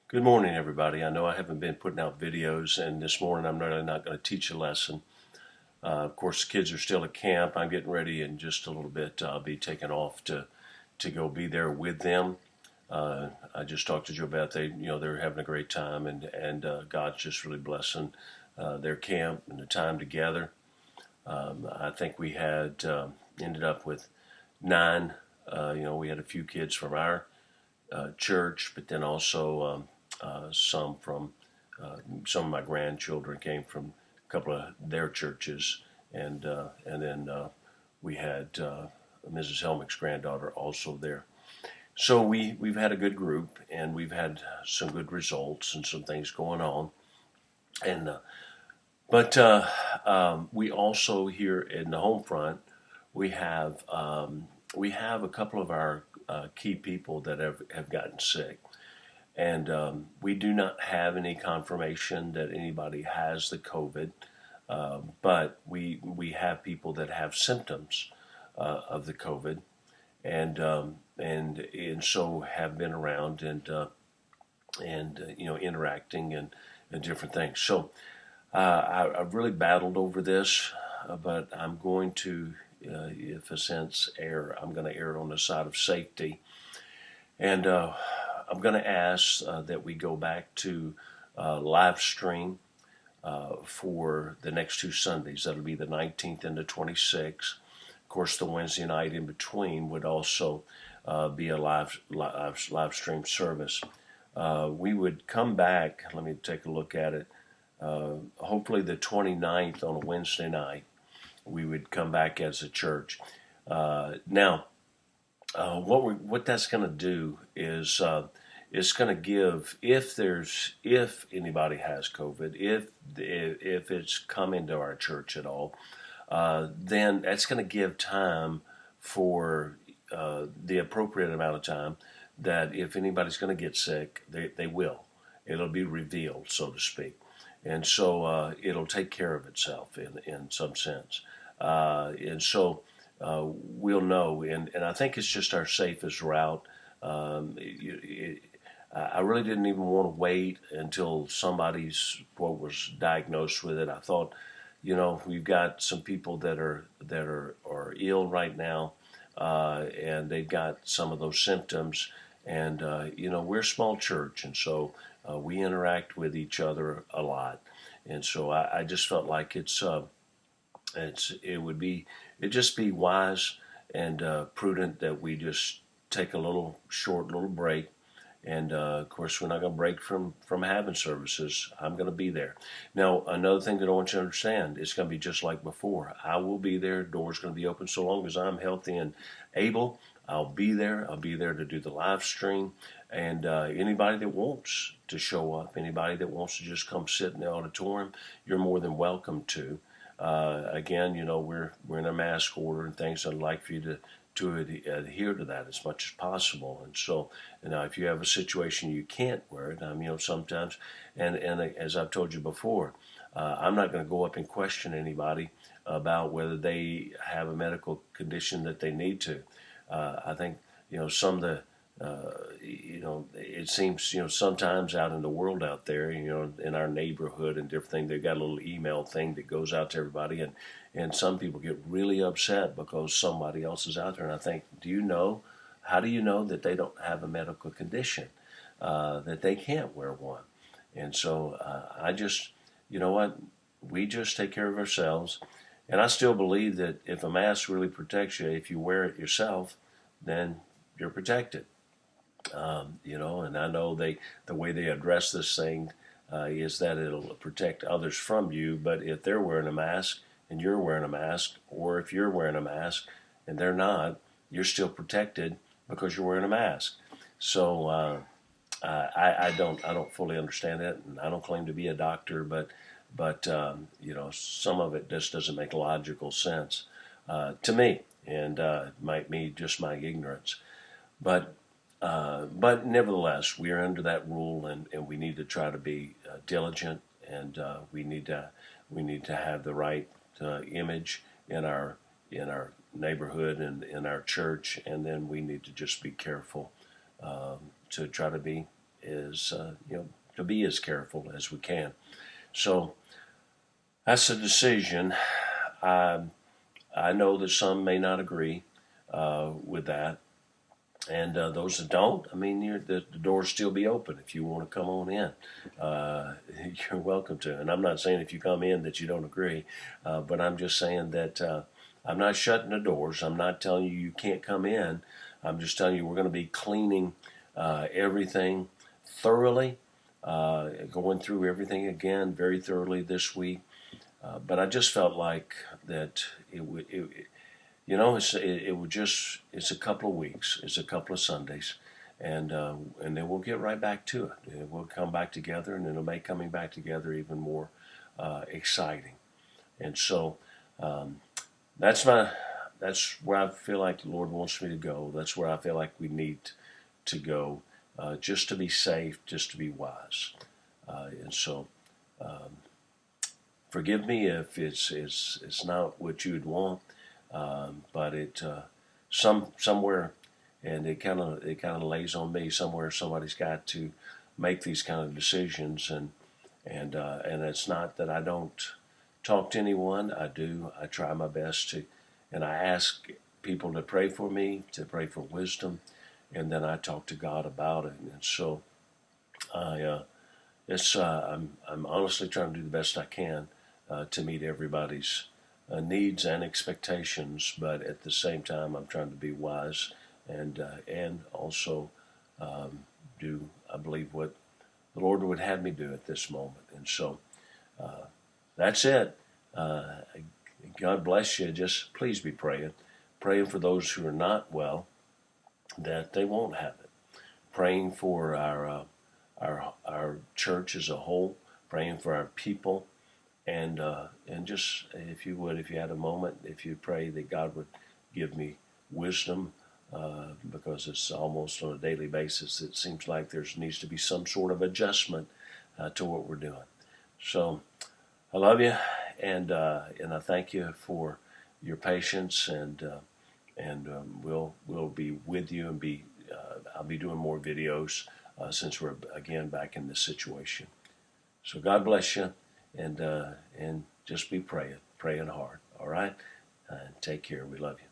Good morning, everybody. I know I haven't been putting out videos, and this morning I'm really not going to teach a lesson. Of course, the kids are still at camp. I'm getting ready in just a little bit. I'll be taking off to go be there with them. I just talked to Joe about they're having a great time, and God's just really blessing their camp and the time together. I think we had ended up with 9. We had a few kids from our church, but then also some from some of my grandchildren came from a couple of their churches, and then we had Mrs. Helmick's granddaughter also there. So we've had a good group, and we've had some good results and some things going on, and but we also here in the home front we have a couple of our key people that have gotten sick. And we do not have any confirmation that anybody has the COVID, but we have people that have symptoms of the COVID, and so have been around and interacting and different things. So I've really battled over this, but I'm going to, if a sense, I'm going to err on the side of safety, and I'm going to ask that we go back to live stream for the next 2 Sundays. That'll be the 19th and the 26th. Of course, the Wednesday night in between would also be a live stream service. We would come back. Let me take a look at it. Hopefully, the 29th on a Wednesday night, we would come back as a church. Now, what that's going to do is it's going to give, if anybody has COVID, if it's come into our church at all, then that's going to give time for the appropriate amount of time that if anybody's going to get sick, they will. It'll be revealed, so to speak. And so it'll take care of itself in some sense. And so we'll know. And I think it's just our safest route. I really didn't even want to wait until somebody's was diagnosed with it. I thought, we've got some people that are ill right now, and they've got some of those symptoms. And we're a small church, and so we interact with each other a lot. And so I just felt like it'd just be wise and prudent that we just take a short little break. And of course, we're not going to break from having services. I'm going to be there. Now, another thing that I want you to understand, it's going to be just like before. I will be there. Doors going to be open so long as I'm healthy and able. I'll be there. I'll be there to do the live stream. And anybody that wants to show up, anybody that wants to just come sit in the auditorium, you're more than welcome to. Again, we're in a mask order and things. I'd like for you to adhere to that as much as possible. And so, if you have a situation you can't wear it, sometimes, and as I've told you before, I'm not going to go up and question anybody about whether they have a medical condition that they need to. I think, some of the, it seems, sometimes out in the world out there, in our neighborhood and different things, they've got a little email thing that goes out to everybody, and some people get really upset because somebody else is out there. And I think, how do you know that they don't have a medical condition, that they can't wear one? And so I just, we just take care of ourselves. And I still believe that if a mask really protects you, if you wear it yourself, then you're protected. And I know the way they address this thing is that it'll protect others from you. But if they're wearing a mask and you're wearing a mask, or if you're wearing a mask and they're not, you're still protected because you're wearing a mask. So I don't fully understand that, and I don't claim to be a doctor, but some of it just doesn't make logical sense to me, and might be just my ignorance. But nevertheless, we are under that rule, and we need to try to be diligent, and we need to have the right image in our neighborhood and in our church, and then we need to just be careful to try to be to be as careful as we can. So that's a decision. I I know that some may not agree with that, and those that don't, I mean, the doors still be open if you want to come on in. Uh, you're welcome to. And I'm not saying if you come in that you don't agree, but I'm just saying that I'm not shutting the doors. I'm not telling you you can't come in. I'm just telling you we're going to be cleaning everything thoroughly, going through everything again very thoroughly this week. But I just felt like that it would. It would just, it's a couple of weeks, it's a couple of Sundays, and then we'll get right back to it. And we'll come back together, and it'll make coming back together even more exciting. And so um, that's my that's where I feel like the Lord wants me to go. That's where I feel like we need to go, just to be safe, just to be wise. And so forgive me if it's not what you'd want. But it somewhere, and it kind of lays on me somewhere. Somebody's got to make these kind of decisions, and it's not that I don't talk to anyone. I do. I try my best to, and I ask people to pray for me, to pray for wisdom, and then I talk to God about it. And so I'm honestly trying to do the best I can to meet everybody's needs and expectations, but at the same time, I'm trying to be wise and also do, I believe, what the Lord would have me do at this moment. And so that's it. God bless you. Just please be praying for those who are not well, that they won't have it. Praying for our church as a whole. Praying for our people. And just, if you would, if you had a moment, if you pray that God would give me wisdom, because it's almost on a daily basis. It seems like there needs to be some sort of adjustment to what we're doing. So I love you, and I thank you for your patience, and we'll be with you, and I'll be doing more videos since we're again back in this situation. So God bless you. And just be praying hard. All right. Take care. We love you.